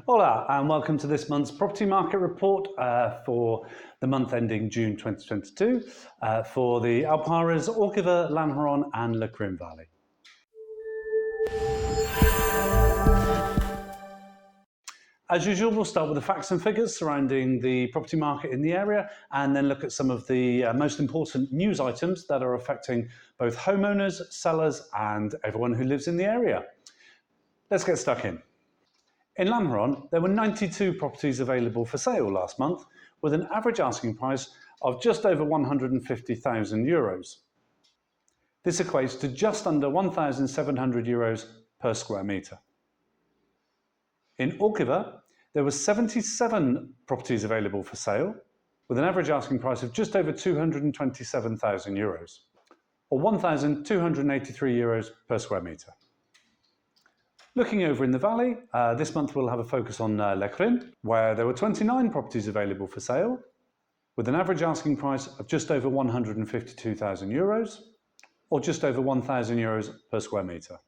Hola, and welcome to this month's property market report for the month ending June 2022 for the Alparas, Orgiva, Lanjaron and Lecrin Valley. As usual, we'll start with the facts and figures surrounding the property market in the area and then look at some of the most important news items that are affecting both homeowners, sellers and everyone who lives in the area. Let's get stuck in. In Lanjaron, there were 92 properties available for sale last month, with an average asking price of just over €150,000. This equates to just under €1,700 per square metre. In Orgiva, there were 77 properties available for sale, with an average asking price of just over €227,000, or €1,283 per square metre. Looking over in the valley, this month we'll have a focus on Lecrin, where there were 29 properties available for sale, with an average asking price of just over €152,000, or just over €1,000 per square metre.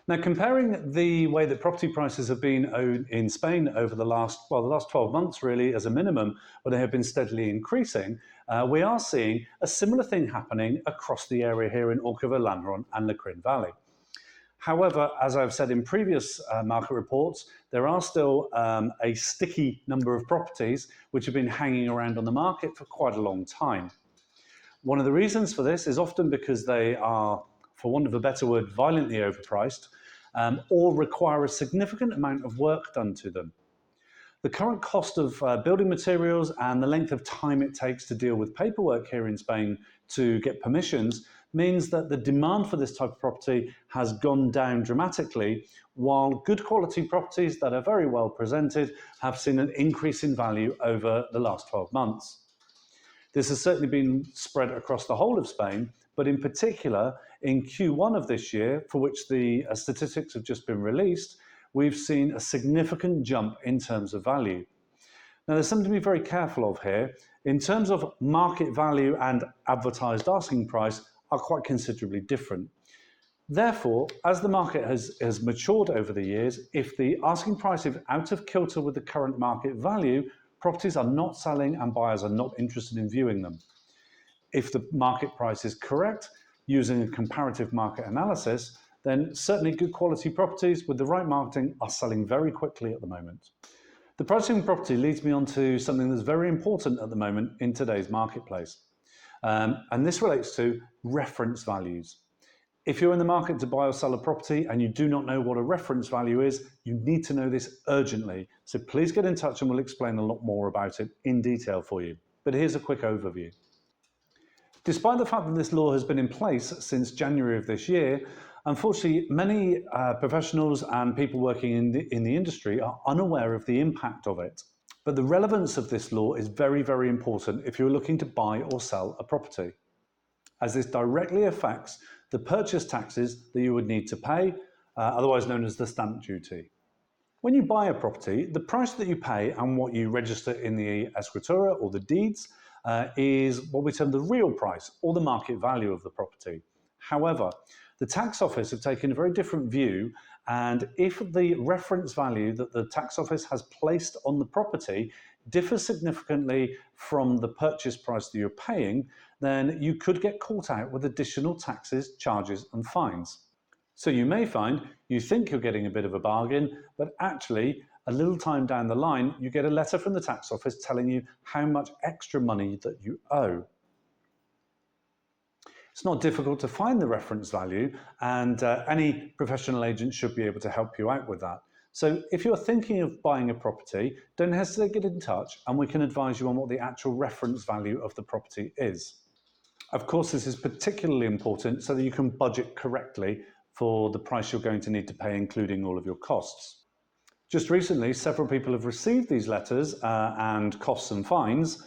Now, comparing the way that property prices have been in Spain over the last 12 months really as a minimum, where they have been steadily increasing, we are seeing a similar thing happening across the area here in Orgiva, Lanjaron and Lecrin Valley. However, as I've said in previous market reports, there are still a sticky number of properties which have been hanging around on the market for quite a long time. One of the reasons for this is often because they are, for want of a better word, violently overpriced or require a significant amount of work done to them. The current cost of building materials and the length of time it takes to deal with paperwork here in Spain to get permissions means that the demand for this type of property has gone down dramatically, while good quality properties that are very well presented have seen an increase in value over the last 12 months. This has certainly been spread across the whole of Spain, but in particular in Q1 of this year, for which the statistics have just been released, we've seen a significant jump in terms of value. Now, there's something to be very careful of here. In terms of market value and advertised asking price are quite considerably different. Therefore, as the market has matured over the years, if the asking price is out of kilter with the current market value, properties are not selling and buyers are not interested in viewing them. If the market price is correct, using a comparative market analysis, then certainly good quality properties with the right marketing are selling very quickly at the moment. The pricing of property leads me on to something that's very important at the moment in today's marketplace. And this relates to reference values. If you're in the market to buy or sell a property and you do not know what a reference value is, you need to know this urgently. So please get in touch and we'll explain a lot more about it in detail for you. But here's a quick overview. Despite the fact that this law has been in place since January of this year, unfortunately, many professionals and people working in the industry are unaware of the impact of it. But the relevance of this law is very, very important if you're looking to buy or sell a property, as this directly affects the purchase taxes that you would need to pay, otherwise known as the stamp duty. When you buy a property, the price that you pay and what you register in the escritura or the deeds is what we term the real price or the market value of the property. However, the tax office have taken a very different view, and if the reference value that the tax office has placed on the property differs significantly from the purchase price that you're paying, then you could get caught out with additional taxes, charges and fines. So you may find you think you're getting a bit of a bargain, but actually a little time down the line you get a letter from the tax office telling you how much extra money that you owe. It's not difficult to find the reference value, and any professional agent should be able to help you out with that. So if you're thinking of buying a property, don't hesitate to get in touch and we can advise you on what the actual reference value of the property is. Of course, this is particularly important so that you can budget correctly for the price you're going to need to pay, including all of your costs. Just recently, several people have received these letters and costs and fines.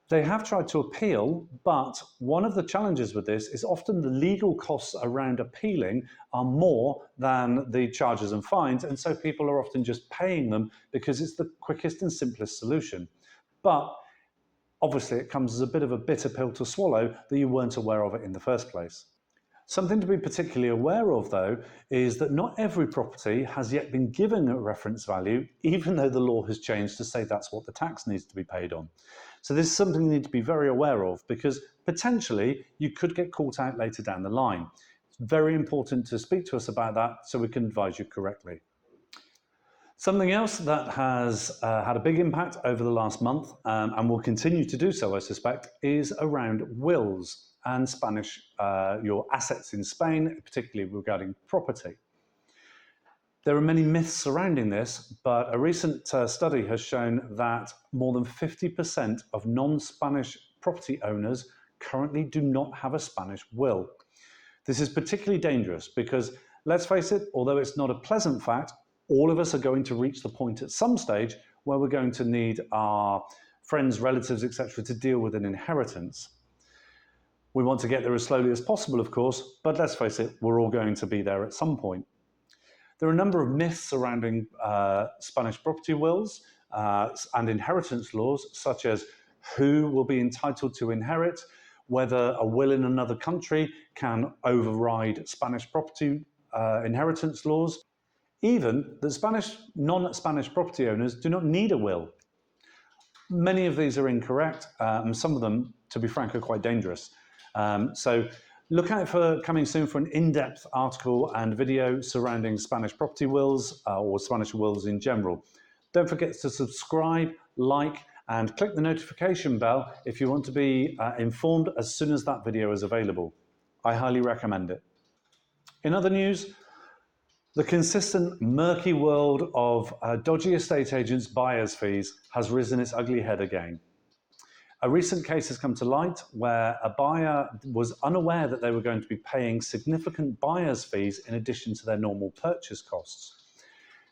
They have tried to appeal, but one of the challenges with this is often the legal costs around appealing are more than the charges and fines, and so people are often just paying them because it's the quickest and simplest solution. But obviously it comes as a bit of a bitter pill to swallow that you weren't aware of it in the first place. Something to be particularly aware of, though, is that not every property has yet been given a reference value, even though the law has changed to say that's what the tax needs to be paid on. So this is something you need to be very aware of, because potentially you could get caught out later down the line. It's very important to speak to us about that so we can advise you correctly. Something else that has had a big impact over the last month, and will continue to do so, I suspect, is around wills and Spanish, your assets in Spain, particularly regarding property. There are many myths surrounding this, but a recent study has shown that more than 50% of non-Spanish property owners currently do not have a Spanish will. This is particularly dangerous because, let's face it, although it's not a pleasant fact, all of us are going to reach the point at some stage where we're going to need our friends, relatives, etc. to deal with an inheritance. We want to get there as slowly as possible, of course, but let's face it, we're all going to be there at some point. There are a number of myths surrounding Spanish property wills and inheritance laws, such as who will be entitled to inherit, whether a will in another country can override Spanish property inheritance laws, even that non-Spanish property owners do not need a will. Many of these are incorrect, and some of them, to be frank, are quite dangerous. So look out for coming soon for an in-depth article and video surrounding Spanish property wills or Spanish wills in general. Don't forget to subscribe, like, and click the notification bell if you want to be informed as soon as that video is available. I highly recommend it. In other news, the consistent murky world of dodgy estate agents' buyers' fees has risen its ugly head again. A recent case has come to light where a buyer was unaware that they were going to be paying significant buyer's fees in addition to their normal purchase costs.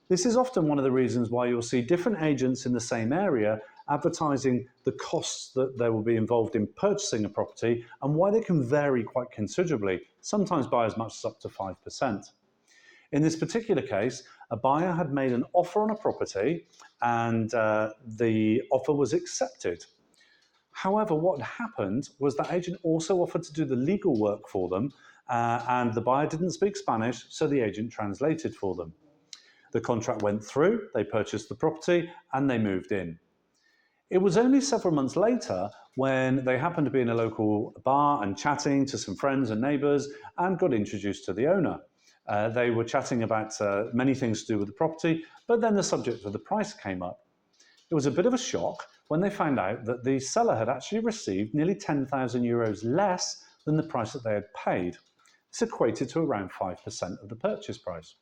This is often one of the reasons why you'll see different agents in the same area advertising the costs that they will be involved in purchasing a property and why they can vary quite considerably, sometimes by as much as up to 5%. In this particular case, a buyer had made an offer on a property and the offer was accepted. However, what happened was that agent also offered to do the legal work for them, and the buyer didn't speak Spanish, so the agent translated for them. The contract went through, they purchased the property, and they moved in. It was only several months later when they happened to be in a local bar and chatting to some friends and neighbours and got introduced to the owner. They were chatting about many things to do with the property, but then the subject of the price came up. It was a bit of a shock when they found out that the seller had actually received nearly 10,000 euros less than the price that they had paid. This equated to around 5% of the purchase price.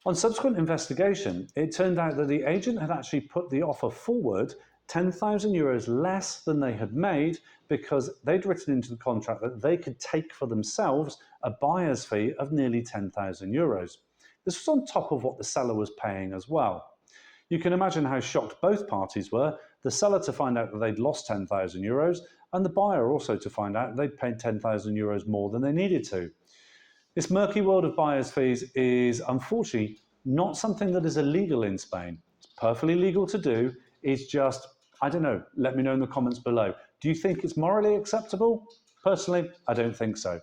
On subsequent investigation, it turned out that the agent had actually put the offer forward 10,000 euros less than they had made because they'd written into the contract that they could take for themselves a buyer's fee of nearly 10,000 euros. This was on top of what the seller was paying as well. You can imagine how shocked both parties were, the seller to find out that they'd lost 10,000 euros and the buyer also to find out they'd paid 10,000 euros more than they needed to. This murky world of buyer's fees is unfortunately not something that is illegal in Spain. It's perfectly legal to do. It's just, I don't know, let me know in the comments below. Do you think it's morally acceptable? Personally, I don't think so.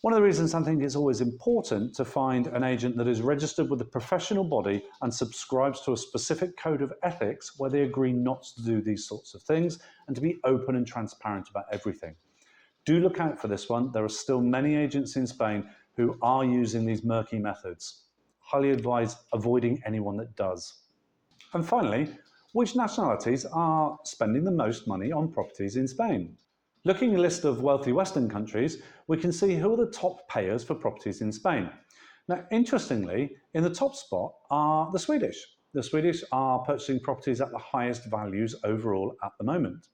One of the reasons I think it's always important to find an agent that is registered with a professional body and subscribes to a specific code of ethics where they agree not to do these sorts of things and to be open and transparent about everything. Do look out for this one. There are still many agents in Spain who are using these murky methods. Highly advise avoiding anyone that does. And finally, which nationalities are spending the most money on properties in Spain? Looking at a list of wealthy Western countries, we can see who are the top payers for properties in Spain. Now, interestingly, in the top spot are the Swedish. The Swedish are purchasing properties at the highest values overall at the moment,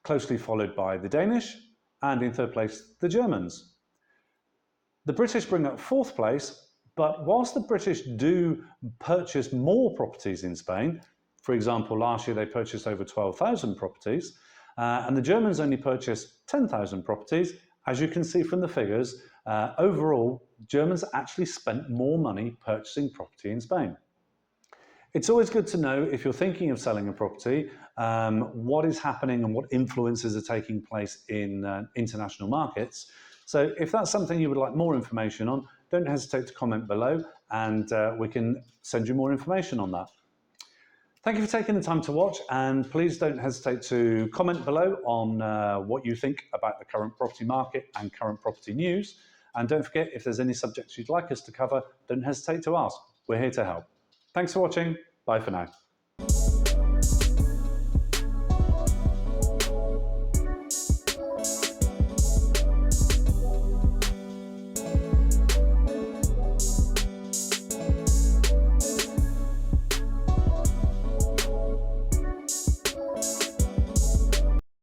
closely followed by the Danish, and in third place, the Germans. The British bring up fourth place, but whilst the British do purchase more properties in Spain, for example, last year they purchased over 12,000 properties, and the Germans only purchased 10,000 properties. As you can see from the figures, overall, Germans actually spent more money purchasing property in Spain. It's always good to know, if you're thinking of selling a property, what is happening and what influences are taking place in international markets. So if that's something you would like more information on, don't hesitate to comment below and we can send you more information on that. Thank you for taking the time to watch, and please don't hesitate to comment below on what you think about the current property market and current property news. And don't forget, if there's any subjects you'd like us to cover, don't hesitate to ask. We're here to help. Thanks for watching. Bye for now.